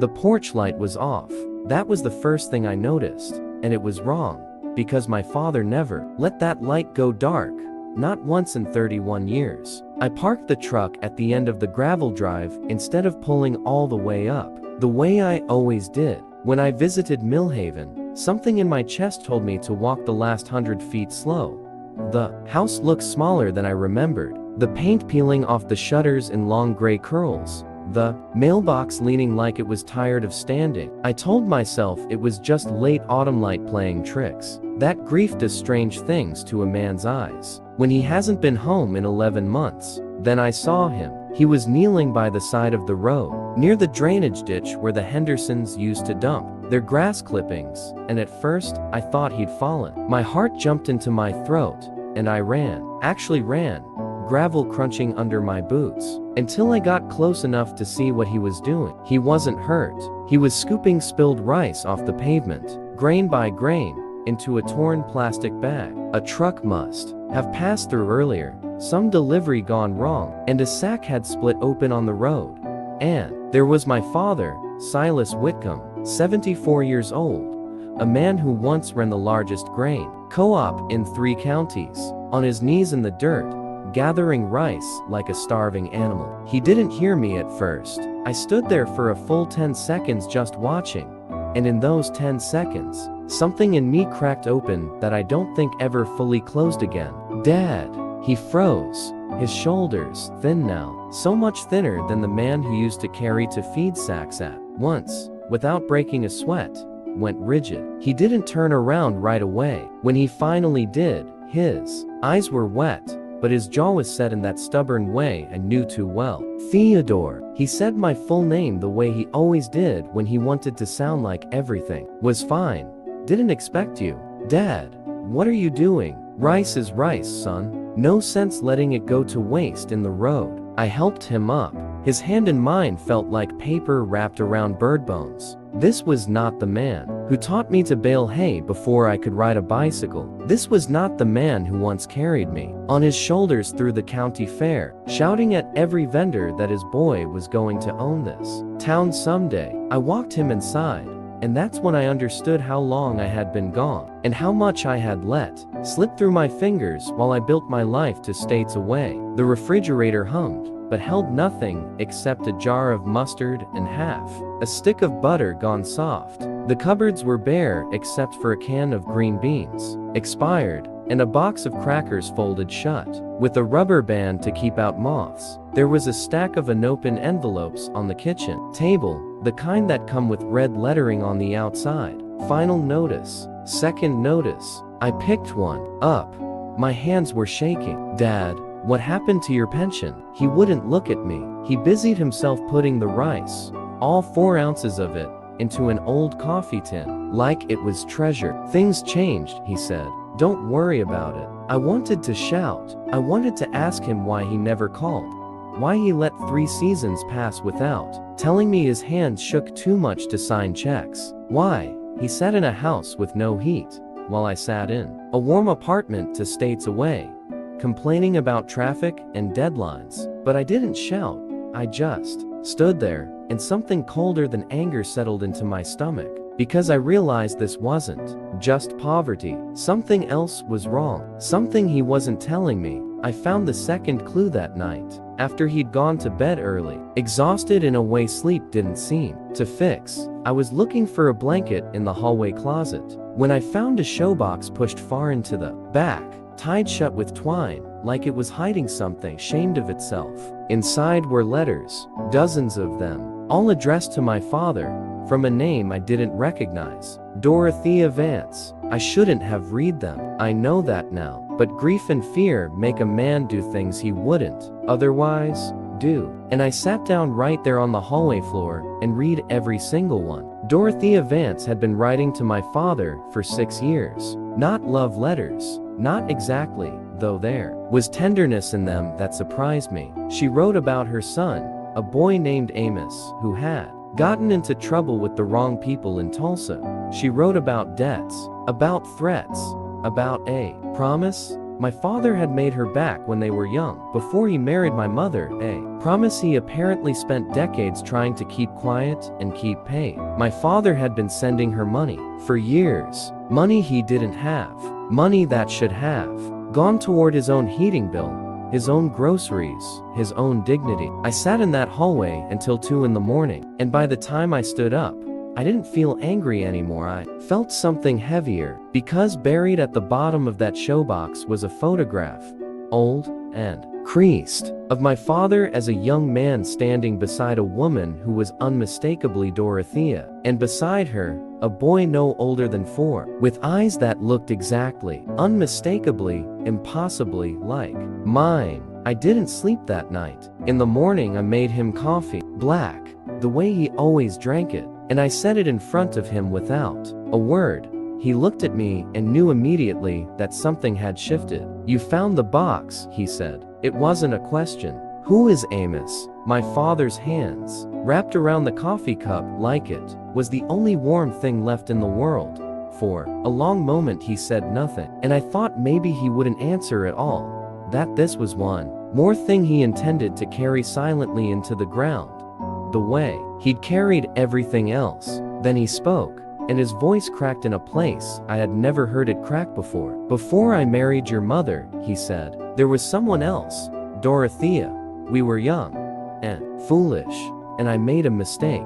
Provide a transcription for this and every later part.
The porch light was off. That was the first thing I noticed, and it was wrong, because my father never let that light go dark, not once in 31 years. I parked the truck at the end of the gravel drive instead of pulling all the way up, the way I always did. When I visited Millhaven, something in my chest told me to walk the last 100 feet slow. The house looked smaller than I remembered, the paint peeling off the shutters in long gray curls, the mailbox leaning like it was tired of standing. I told myself it was just late autumn light playing tricks. That grief does strange things to a man's eyes. When he hasn't been home in 11 months, then I saw him. He was kneeling by the side of the road, near the drainage ditch where the Hendersons used to dump their grass clippings, and at first, I thought he'd fallen. My heart jumped into my throat, and I ran. Actually ran, gravel crunching under my boots, until I got close enough to see what he was doing. He wasn't hurt. He was scooping spilled rice off the pavement, grain by grain, into a torn plastic bag. A truck must have passed through earlier, some delivery gone wrong, and a sack had split open on the road. And there was my father, Silas Whitcomb, 74 years old, a man who once ran the largest grain co-op in 3 counties, on his knees in the dirt, gathering rice like a starving animal. He didn't hear me at first. I stood there for a full 10 seconds just watching, and in those 10 seconds, something in me cracked open that I don't think ever fully closed again. Dad. He froze, his shoulders thin now, so much thinner than the man who used to carry to feed sacks at once, without breaking a sweat, went rigid. He didn't turn around right away. When he finally did, his eyes were wet, but his jaw was set in that stubborn way I knew too well. Theodore. He said my full name the way he always did when he wanted to sound like everything was fine. Didn't expect you. Dad, what are you doing? Rice is rice, son. No sense letting it go to waste in the road. I helped him up. His hand in mine felt like paper wrapped around bird bones. This was not the man who taught me to bale hay before I could ride a bicycle. This was not the man who once carried me on his shoulders through the county fair, shouting at every vendor that his boy was going to own this town someday. I walked him inside, and that's when I understood how long I had been gone, and how much I had let slip through my fingers while I built my life to states away. The refrigerator hummed, but held nothing except a jar of mustard and half a stick of butter gone soft. The cupboards were bare except for a can of green beans, expired, and a box of crackers folded shut, with a rubber band to keep out moths. There was a stack of unopened envelopes on the kitchen table, the kind that come with red lettering on the outside. Final notice. Second notice. I picked one up. My hands were shaking. Dad, what happened to your pension? He wouldn't look at me. He busied himself putting the rice, all 4 ounces of it, into an old coffee tin, like it was treasure. Things changed, he said. Don't worry about it. I wanted to shout. I wanted to ask him why he never called. Why he let 3 seasons pass without telling me his hands shook too much to sign checks. Why he sat in a house with no heat, while I sat in a warm apartment to states away, complaining about traffic and deadlines. But I didn't shout. I just stood there, and something colder than anger settled into my stomach, because I realized this wasn't just poverty. Something else was wrong. Something he wasn't telling me. I found the second clue that night, after he'd gone to bed early, exhausted in a way sleep didn't seem to fix. I was looking for a blanket in the hallway closet, when I found a showbox pushed far into the back, tied shut with twine, like it was hiding something ashamed of itself. Inside were letters, dozens of them, all addressed to my father, from a name I didn't recognize. Dorothea Vance. I shouldn't have read them. I know that now. But grief and fear make a man do things he wouldn't otherwise do. And I sat down right there on the hallway floor and read every single one. Dorothea Vance had been writing to my father for 6 years. Not love letters. Not exactly, though there was tenderness in them that surprised me. She wrote about her son, a boy named Amos, who had gotten into trouble with the wrong people in Tulsa. She wrote about debts, about threats, about a promise My father had made her back when they were young, before he married my mother, a promise he apparently spent decades trying to keep quiet and keep paid. My father had been sending her money for years, money he didn't have, money that should have gone toward his own heating bill, his own groceries, his own dignity. I sat in that hallway until 2 in the morning, and by the time I stood up, I didn't feel angry anymore. I felt something heavier, because buried at the bottom of that showbox was a photograph, old and creased, of my father as a young man standing beside a woman who was unmistakably Dorothea, and beside her, a boy no older than 4, with eyes that looked exactly, unmistakably, impossibly like mine. I didn't sleep that night. In the morning I made him coffee, black, the way he always drank it, and I set it in front of him without a word. He looked at me and knew immediately that something had shifted. "You found the box," he said. It wasn't a question. "Who is Amos?" My father's hands, wrapped around the coffee cup like it was the only warm thing left in the world. For a long moment he said nothing, and I thought maybe he wouldn't answer at all, that this was one more thing he intended to carry silently into the ground, the way he'd carried everything else. Then he spoke, and his voice cracked in a place I had never heard it crack before. "Before I married your mother," he said, "there was someone else, Dorothea. We were young and foolish, and I made a mistake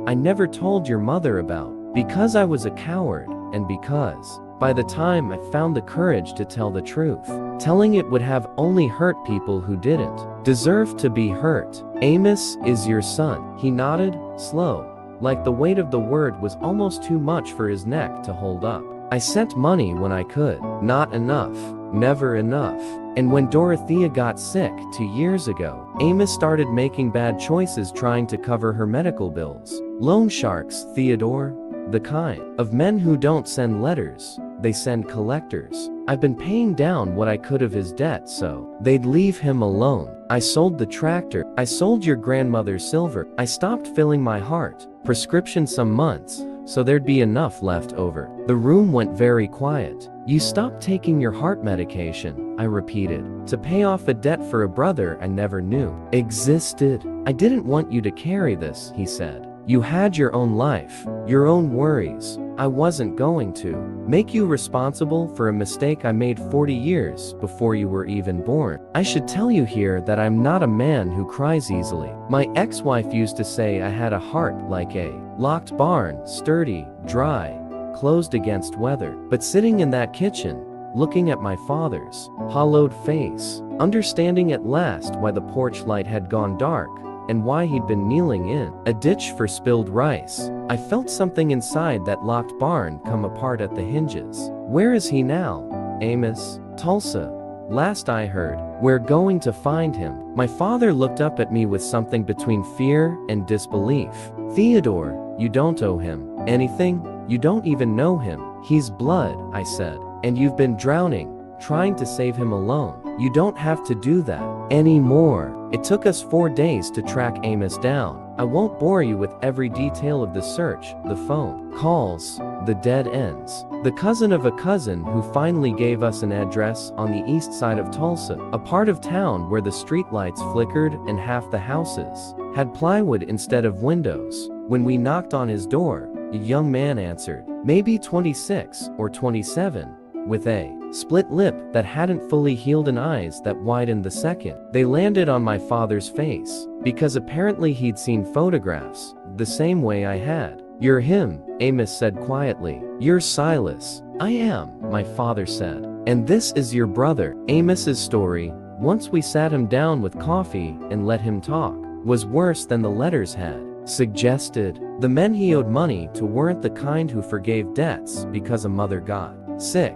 I never told your mother about, because I was a coward, and because, by the time I found the courage to tell the truth, telling it would have only hurt people who didn't deserve to be hurt. Amos is your son." He nodded, slow, like the weight of the word was almost too much for his neck to hold up. "I sent money when I could. Not enough. Never enough. And when Dorothea got sick 2 years ago, Amos started making bad choices trying to cover her medical bills. Loan sharks, Theodore. The kind of men who don't send letters, they send collectors. I've been paying down what I could of his debt so they'd leave him alone. I sold the tractor. I sold your grandmother's silver. I stopped filling my heart prescription some months, so there'd be enough left over." The room went very quiet. "You stopped taking your heart medication," I repeated, "to pay off a debt for a brother I never knew existed." "I didn't want you to carry this," he said. "You had your own life, your own worries. I wasn't going to make you responsible for a mistake I made 40 years before you were even born. I should tell you here that I'm not a man who cries easily. My ex-wife used to say I had a heart like a locked barn, sturdy, dry, closed against weather. But sitting in that kitchen, looking at my father's hollowed face, understanding at last why the porch light had gone dark, and why he'd been kneeling in a ditch for spilled rice, I felt something inside that locked barn come apart at the hinges. Where is he now? Amos, Tulsa. Last I heard, we're going to find him. My father looked up at me with something between fear and disbelief. Theodore, you don't owe him anything. You don't even know him. He's blood, I said, and you've been drowning, trying to save him alone. You don't have to do that anymore. It took us 4 days to track Amos down. I won't bore you with every detail of the search, the phone calls, the dead ends. The cousin of a cousin who finally gave us an address on the east side of Tulsa, a part of town where the streetlights flickered and half the houses had plywood instead of windows. When we knocked on his door, a young man answered, maybe 26 or 27, with a split lip that hadn't fully healed and eyes that widened the second they landed on my father's face, because apparently he'd seen photographs, the same way I had. You're him, Amos said quietly. You're Silas. I am, my father said. And this is your brother. Amos's story, once we sat him down with coffee and let him talk, was worse than the letters had suggested. The men he owed money to weren't the kind who forgave debts because a mother got sick.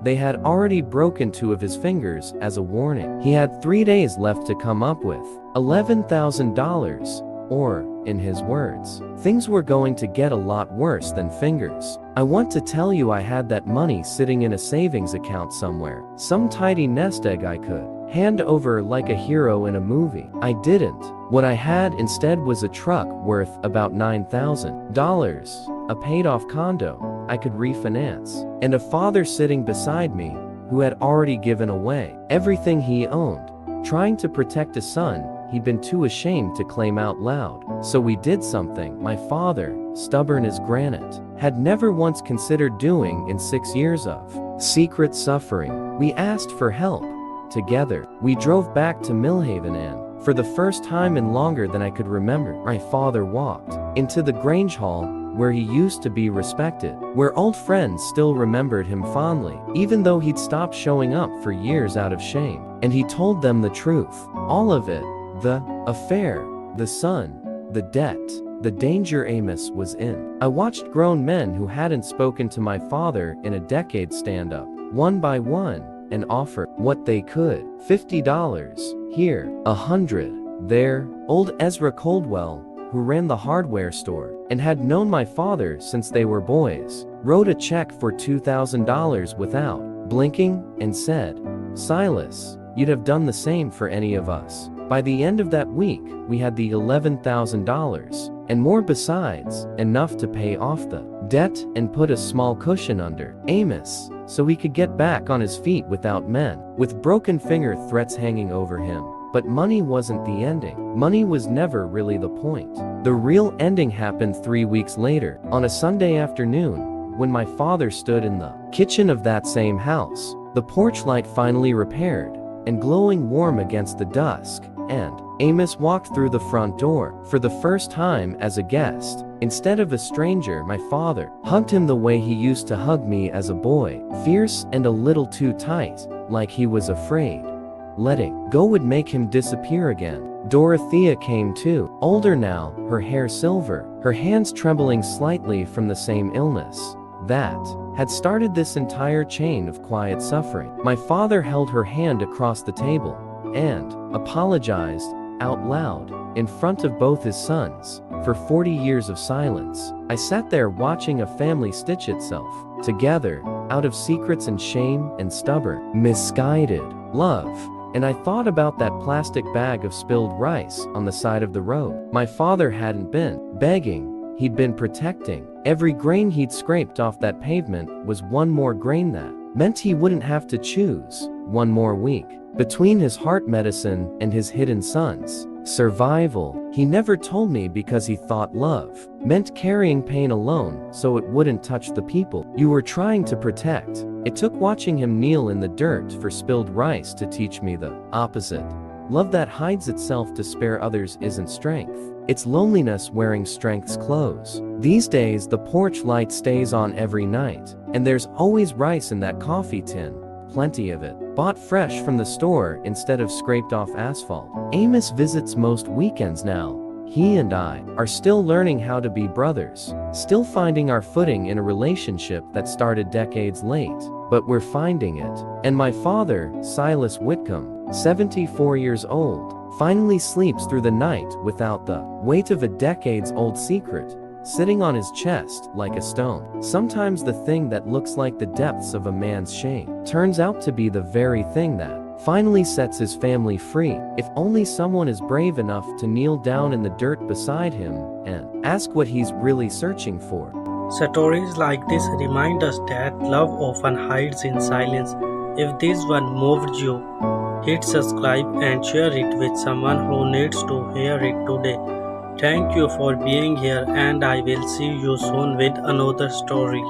They had already broken 2 of his fingers as a warning. He had 3 days left to come up with $11,000, or, in his words, things were going to get a lot worse than fingers. I want to tell you I had that money sitting in a savings account somewhere, some tidy nest egg I could hand over like a hero in a movie. I didn't. What I had instead was a truck worth about $9,000, a paid-off condo I could refinance, and a father sitting beside me who had already given away everything he owned, trying to protect a son he'd been too ashamed to claim out loud. So we did something my father, stubborn as granite, had never once considered doing in 6 years of secret suffering. We asked for help. Together, we drove back to Millhaven and, for the first time in longer than I could remember, my father walked into the Grange Hall where he used to be respected, where old friends still remembered him fondly, even though he'd stopped showing up for years out of shame. And he told them the truth. All of it. The affair, the son, the debt, the danger Amos was in. I watched grown men who hadn't spoken to my father in a decade stand up, one by one, and offer what they could. $50, here, $100, there. Old Ezra Coldwell, who ran the hardware store and had known my father since they were boys, wrote a check for $2,000 without blinking and said, "Silas, you'd have done the same for any of us." By the end of that week, we had the $11,000 and more besides, enough to pay off the debt and put a small cushion under Amos so he could get back on his feet without men with broken finger threats hanging over him. But money wasn't the ending. Money was never really the point. The real ending happened 3 weeks later, on a Sunday afternoon, when my father stood in the kitchen of that same house, the porch light finally repaired and glowing warm against the dusk, and Amos walked through the front door, for the first time as a guest. Instead of a stranger, my father hugged him the way he used to hug me as a boy, fierce and a little too tight, like he was afraid letting go would make him disappear again. Dorothea came too, older now, her hair silver, her hands trembling slightly from the same illness that had started this entire chain of quiet suffering. My father held her hand across the table and apologized out loud in front of both his sons for 40 years of silence. I sat there watching a family stitch itself together out of secrets and shame and stubborn, misguided love. And I thought about that plastic bag of spilled rice on the side of the road. My father hadn't been begging, he'd been protecting. Every grain he'd scraped off that pavement was one more grain that meant he wouldn't have to choose one more week between his heart medicine and his hidden sons. Survival. He never told me because he thought love meant carrying pain alone so it wouldn't touch the people you were trying to protect. It took watching him kneel in the dirt for spilled rice to teach me the opposite. Love that hides itself to spare others isn't strength. It's loneliness wearing strength's clothes. These days, the porch light stays on every night, and there's always rice in that coffee tin. Plenty of it. Bought fresh from the store instead of scraped off asphalt. Amos visits most weekends now. He and I are still learning how to be brothers, still finding our footing in a relationship that started decades late, but we're finding it. And my father, Silas Whitcomb, 74 years old, finally sleeps through the night without the weight of a decades-old secret sitting on his chest like a stone. Sometimes the thing that looks like the depths of a man's shame turns out to be the very thing that finally sets his family free, if only someone is brave enough to kneel down in the dirt beside him and ask what he's really searching for. Stories like this remind us that love often hides in silence. If this one moved you, hit subscribe and share it with someone who needs to hear it today. Thank you for being here, and I will see you soon with another story.